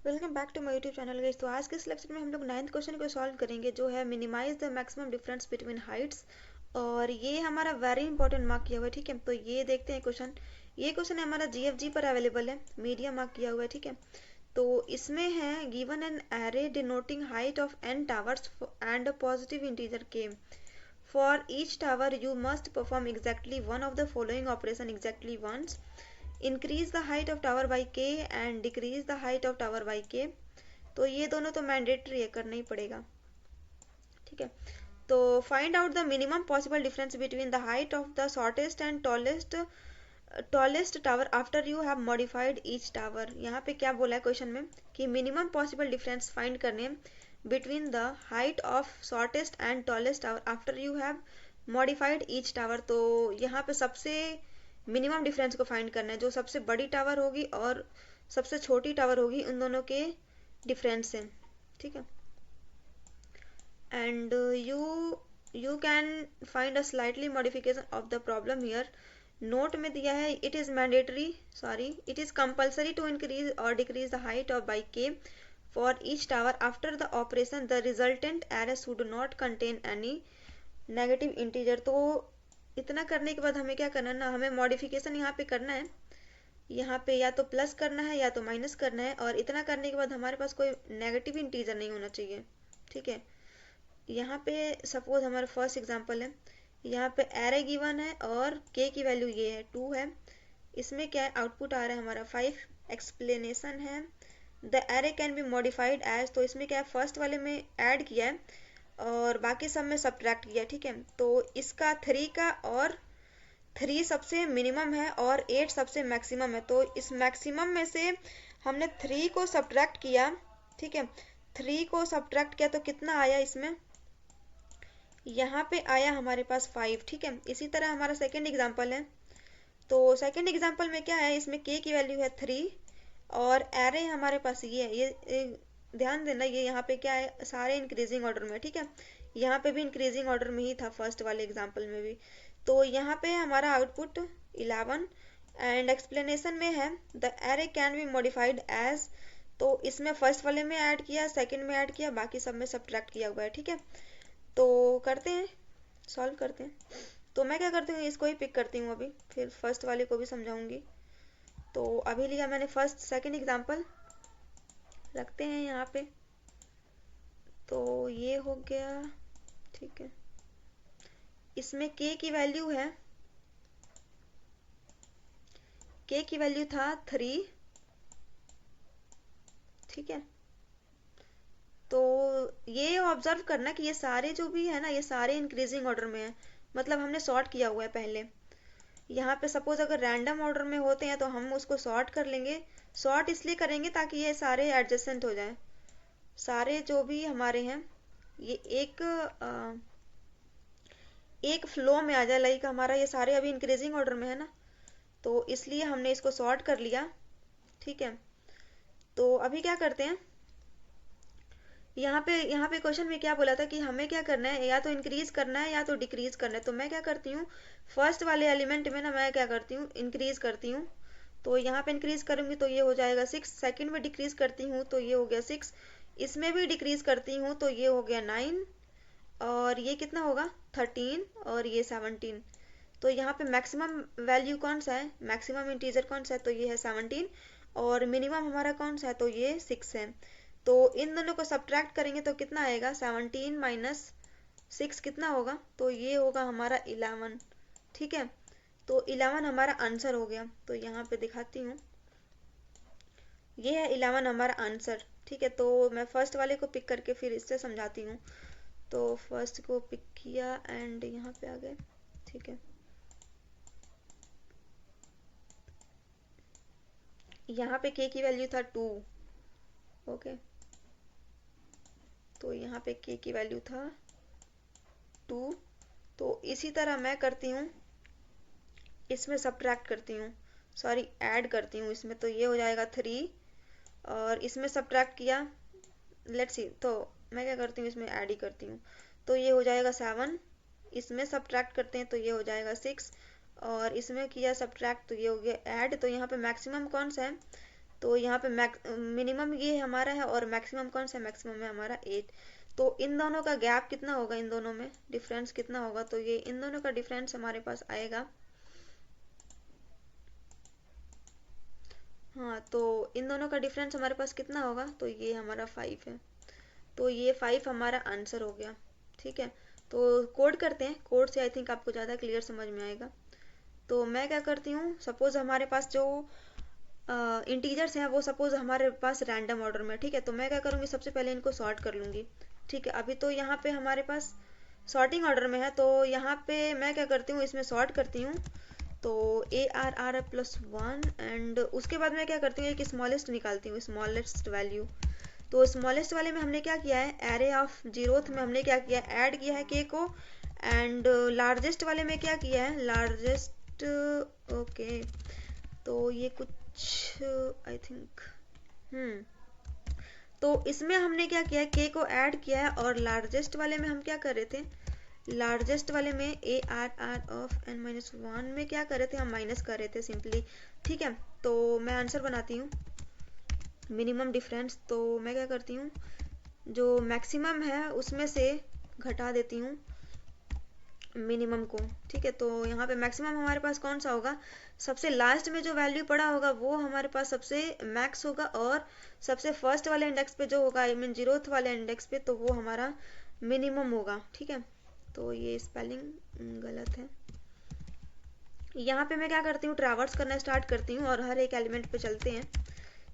Welcome back to my YouTube channel guys. तो आज के इस लेक्चर में हम लोग 9th क्वेश्चन को सॉल्व करेंगे, जो है minimize the maximum difference between heights. और ये हमारा वेरी इंपॉर्टेंट मार्क किया हुआ है, ठीक है। तो ये देखते हैं क्वेश्चन। ये क्वेश्चन हमारा जीएफजी पर अवेलेबल है, मीडिया मार्क किया हुआ है, ठीक है। तो इसमें है given an array denoting height of n towers and a positive integer k। For each tower you must perform exactly one of the following operation exactly once: increase the height of tower by k and decrease the height of tower by k. तो ये दोनों तो mandatory है, करना ही पड़ेगा, ठीक है। तो find out the minimum possible difference between the height of the shortest and tallest tower after you have modified each tower. यहाँ पे क्या बोला है क्वेश्चन में कि मिनिमम पॉसिबल डिफरेंस फाइंड करने between the height of shortest and tallest tower after you have modified each tower. तो यहाँ पे सबसे मिनिमम डिफरेंस को फाइंड करना है, जो सबसे बड़ी टावर होगी और सबसे छोटी टावर होगी, उन दोनों के डिफरेंस से, ठीक है। And you can find a slightly modification of the problem here. Note में दिया है it is compulsory to increase और decrease the height of by k for each tower after the operation the resultant array should not contain any negative integer. तो इतना करने के बाद हमें क्या करना है ना, हमें मॉडिफिकेशन यहाँ पे करना है। यहाँ पे या तो प्लस करना है या तो माइनस करना है, और इतना करने के बाद हमारे पास कोई नेगेटिव इंटीजर नहीं होना चाहिए, ठीक है। यहाँ पे सपोज हमारा फर्स्ट एग्जांपल है, यहाँ पे एरे गिवन है और के की वैल्यू ये है 2 है। इसमें क्या है, आउटपुट आ रहा है हमारा 5। एक्सप्लेनेशन है the array can be modified as. तो इसमें क्या है, फर्स्ट वाले में ऐड किया है और बाकी सब में सब्ट्रैक्ट किया, ठीक है। तो इसका 3 का और 3 सबसे मिनिमम है और 8 सबसे मैक्सिमम है। तो इस मैक्सिमम में से हमने 3 को सब्ट्रैक्ट किया, ठीक है। 3 को सब्ट्रैक्ट किया तो कितना आया इसमें, यहाँ पे आया हमारे पास 5, ठीक है। इसी तरह हमारा सेकेंड एग्जाम्पल है। तो सेकेंड एग्जाम्पल में क्या है, इसमें के की वैल्यू है 3 और एरे हमारे पास ये है। ये ध्यान देना, ये यहाँ पे क्या है, सारे इंक्रीजिंग ऑर्डर में, ठीक है। यहाँ पे भी इंक्रीजिंग ऑर्डर में ही था, फर्स्ट वाले एग्जाम्पल में भी। तो यहाँ पे हमारा आउटपुट 11 एंड एक्सप्लेनेशन में है the array can be modified as. तो इसमें फर्स्ट वाले में ऐड किया, सेकंड में ऐड किया, बाकी सब में सब्ट्रैक्ट किया हुआ है, ठीक है। तो करते हैं, सॉल्व करते हैं। तो मैं क्या करती हूँ, इसको ही पिक करती हूँ अभी, फिर फर्स्ट वाले को भी समझाऊंगी। तो अभी लिया मैंने फर्स्ट सेकंड एग्जांपल, रखते हैं यहाँ पे। तो ये हो गया, ठीक है। इसमें के की वैल्यू है, के की वैल्यू था 3, ठीक है। तो ये ऑब्जर्व करना कि ये सारे जो भी है ना, ये सारे इंक्रीजिंग ऑर्डर में है, मतलब हमने सॉर्ट किया हुआ है पहले। यहाँ पे सपोज अगर रैंडम ऑर्डर में होते हैं तो हम उसको सॉर्ट कर लेंगे। सॉर्ट इसलिए करेंगे ताकि ये सारे एडजेसेंट हो जाए, सारे जो भी हमारे हैं ये एक फ्लो में आ जाए। लाइक हमारा ये सारे अभी इंक्रीजिंग ऑर्डर में है ना, तो इसलिए हमने इसको सॉर्ट कर लिया, ठीक है। तो अभी क्या करते हैं, यहाँ पे क्वेश्चन में क्या बोला था कि हमें क्या करना है, या तो इंक्रीज करना है या तो डिक्रीज करना है। तो मैं क्या करती हूँ, फर्स्ट वाले एलिमेंट में ना मैं क्या करती हूँ, इंक्रीज करती हूँ। तो यहाँ पे इंक्रीज करूंगी तो ये हो जाएगा 6। सेकंड में डिक्रीज करती हूँ तो ये हो गया 6। इसमें भी डिक्रीज करती हूँ तो ये हो गया 9, और ये कितना होगा 13, और ये 17। तो यहाँ पे मैक्सिमम वैल्यू कौन सा है, मैक्सिमम इंटीजर कौन सा है, तो ये है 17, और मिनिमम हमारा कौन सा है, तो ये 6 है। तो इन दोनों को सब्ट्रैक्ट करेंगे तो कितना आएगा, 17 माइनस 6 कितना होगा, तो ये होगा हमारा 11, ठीक है। तो 11 हमारा आंसर हो गया। तो यहाँ पे दिखाती हूँ, ये है 11 हमारा आंसर, ठीक है। तो मैं फर्स्ट वाले को पिक करके फिर इससे समझाती हूँ। तो फर्स्ट को पिक किया एंड यहाँ पे आ गए, ठीक है। यहाँ पे के की वैल्यू था 2, ओके। तो यहाँ पे के की वैल्यू था 2। तो इसी तरह मैं करती हूँ, इसमें सब्ट्रैक्ट करती हूँ, सॉरी ऐड करती हूँ इसमें। तो ये हो जाएगा 3, और इसमें सब्ट्रैक्ट किया, लेट्स सी। तो मैं क्या करती हूँ, इसमें ऐड ही करती हूँ। तो ये हो जाएगा 7, इसमें सब्ट्रैक्ट करते हैं तो ये हो जाएगा 6, और इसमें किया सब्ट्रैक्ट तो ये हो गया ऐड। तो यहाँ पे मैक्सिमम कौन सा है, तो यहाँ पे मिनिमम ये हमारा है और मैक्सिमम कौन सा, मैक्सिमम है हमारा 8। तो इन दोनों का गैप कितना होगा, इन दोनों में डिफरेंस कितना होगा, तो ये इन दोनों का डिफरेंस हमारे पास आएगा, हाँ तो इन दोनों का डिफरेंस हमारे पास कितना होगा, तो ये हमारा 5 है। तो ये 5 हमारा आंसर हो गया। ठीक है, तो कोड करते हैं, कोड से आई थिंक आपको ज़्यादा क्लियर समझ में आएगा। तो मैं क्या करती हूँ, सपोज हमारे पास जो इंटीजर्स हैं वो सपोज हमारे पास रैंडम ऑर्डर में, ठीक है, तो मैं क्या करूँगी, सबसे पहले इनको सॉर्ट कर लूँगी। ठीक है, अभी तो यहाँ पे हमारे पास सॉर्टिंग ऑर्डर में है, तो यहाँ पे मैं क्या करती हूँ, इसमें सॉर्ट करती हूँ। तो ARR+1 एंड उसके बाद मैं क्या करती हूँ, एक स्मॉलेस्ट निकालती हूँ, स्मॉलेस्ट वैल्यू। तो स्मॉलेस्ट वाले में हमने क्या किया है, एरे ऑफ जीरोथ में हमने क्या किया है, ऐड किया है के को, एंड लार्जेस्ट वाले में क्या किया है, लार्जेस्ट, ओके, तो ये कुछ आई थिंक तो इसमें हमने क्या किया है, के को ऐड किया है, और लार्जेस्ट वाले में हम क्या कर रहे थे, लार्जेस्ट वाले में ARR ऑफ n-1 में क्या कर रहे थे, हम माइनस कर रहे थे सिंपली। ठीक है, तो मैं आंसर बनाती हूँ, मिनिमम डिफरेंस। तो मैं क्या करती हूँ, जो मैक्सिमम है उसमें से घटा देती हूँ मिनिमम को। ठीक है, तो यहाँ पे मैक्सिमम हमारे पास कौन सा होगा, सबसे लास्ट में जो वैल्यू पड़ा होगा वो हमारे पास सबसे मैक्स होगा, और सबसे फर्स्ट वाले इंडेक्स पे जो होगा, आई मीन जीरोथ वाले इंडेक्स पे, तो वो हमारा मिनिमम होगा। ठीक है, तो ये स्पेलिंग गलत है। यहाँ पे मैं क्या करती हूँ, ट्रैवर्स करना स्टार्ट करती हूँ और हर एक एलिमेंट पे चलते हैं।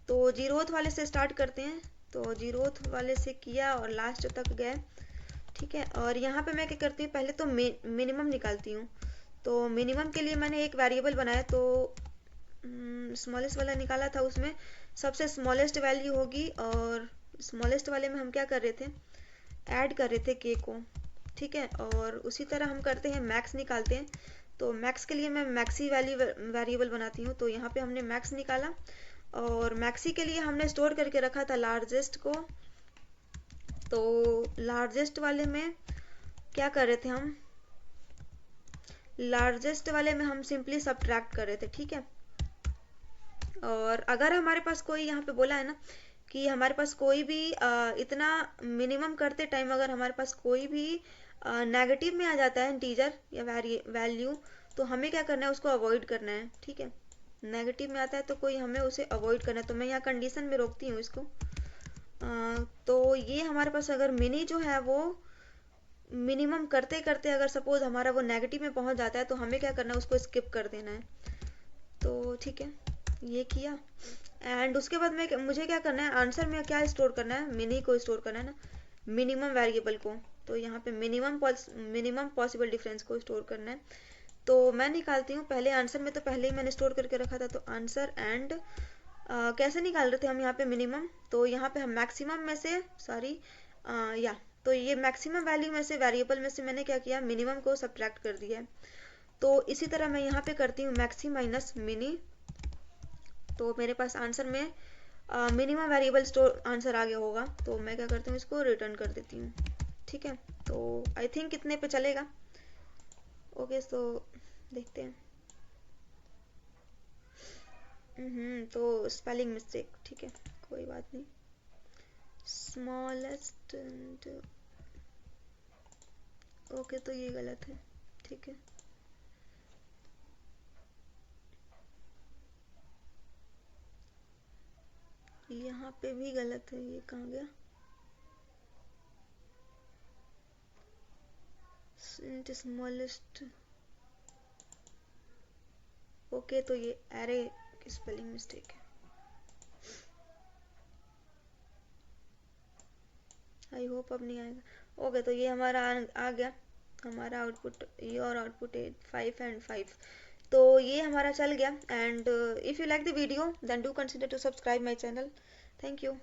तो जीरोथ वाले से स्टार्ट करते हैं, तो जीरोथ वाले से किया और लास्ट तक गए। ठीक है, और यहाँ पे मैं क्या करती हूँ, पहले तो मिनिमम निकालती हूँ। तो मिनिमम के लिए मैंने एक वेरिएबल बनाया, तो स्मॉलेस्ट वाला निकाला था, उसमें सबसे स्मॉलेस्ट वैल्यू होगी, और स्मॉलेस्ट वाले में हम क्या कर रहे थे, ऐड कर रहे थे के को। ठीक है, और उसी तरह हम करते हैं, मैक्स निकालते हैं। तो मैक्स के लिए मैं मैक्सी वैल्यू वेरिएबल बनाती हूँ, तो यहाँ पे हमने मैक्स निकाला, और मैक्सी के लिए हमने स्टोर करके रखा था लार्जेस्ट को। तो लार्जेस्ट वाले में क्या कर रहे थे हम, लार्जेस्ट वाले में हम सिंपली सब्ट्रैक्ट कर रहे थे। ठीक है, और अगर हमारे पास कोई, यहाँ पे बोला है ना कि हमारे पास कोई भी इतना मिनिमम करते टाइम अगर हमारे पास कोई भी नेगेटिव में आ जाता है इंटीजर या वैल्यू, तो हमें क्या करना है, उसको अवॉइड करना है। ठीक है, नेगेटिव में आता है तो कोई हमें उसे अवॉइड करना है, तो मैं यहाँ कंडीशन में रोकती हूँ इसको। तो ये हमारे पास अगर मिनी जो है वो मिनिमम करते करते अगर सपोज हमारा वो नेगेटिव में पहुंच जाता है, तो हमें क्या करना है, उसको स्किप कर देना है। तो ठीक है, ये किया, एंड उसके बाद में मुझे क्या करना है, आंसर में क्या स्टोर करना है, मिनी को स्टोर करना है ना, मिनिमम वेरिएबल को। तो यहाँ पे मिनिमम पॉसिबल डिफरेंस को स्टोर करना है। तो मैं निकालती हूँ, पहले आंसर में तो पहले ही मैंने स्टोर करके रखा था, तो आंसर एंड कैसे निकाल रहे थे हम यहाँ पे मिनिमम, तो यहाँ पे हम मैक्सिमम में से, सॉरी या, तो ये मैक्सिमम वैल्यू में से, वेरिएबल में से मैंने क्या किया, मिनिमम को सब्ट्रैक्ट कर दिया है। तो इसी तरह मैं यहाँ पे करती हूँ मैक्सी माइनस मिनी, तो मेरे पास आंसर में मिनिमम वेरिएबल स्टोर आंसर आ गया होगा, तो मैं क्या करती हूँ, इसको रिटर्न कर देती हूँ। ठीक है, तो आई थिंक इतने पे चलेगा। ओके, तो देखते हैं। तो स्पेलिंग मिस्टेक, ठीक है, कोई बात नहीं। स्मॉलेस्ट, ओके, तो ये गलत है। ठीक है, यहाँ पे भी गलत है, ये कहाँ गया, स्मॉलेस्ट, ओके, तो ये एरे की स्पेलिंग मिस्टेक है। आई होप अब नहीं आएगा। ओके, तो ये हमारा आ गया, हमारा आउटपुट, योर आउटपुट 5 एंड 5। तो ये हमारा चल गया, and if you like the video then do consider to subscribe my channel. Thank you.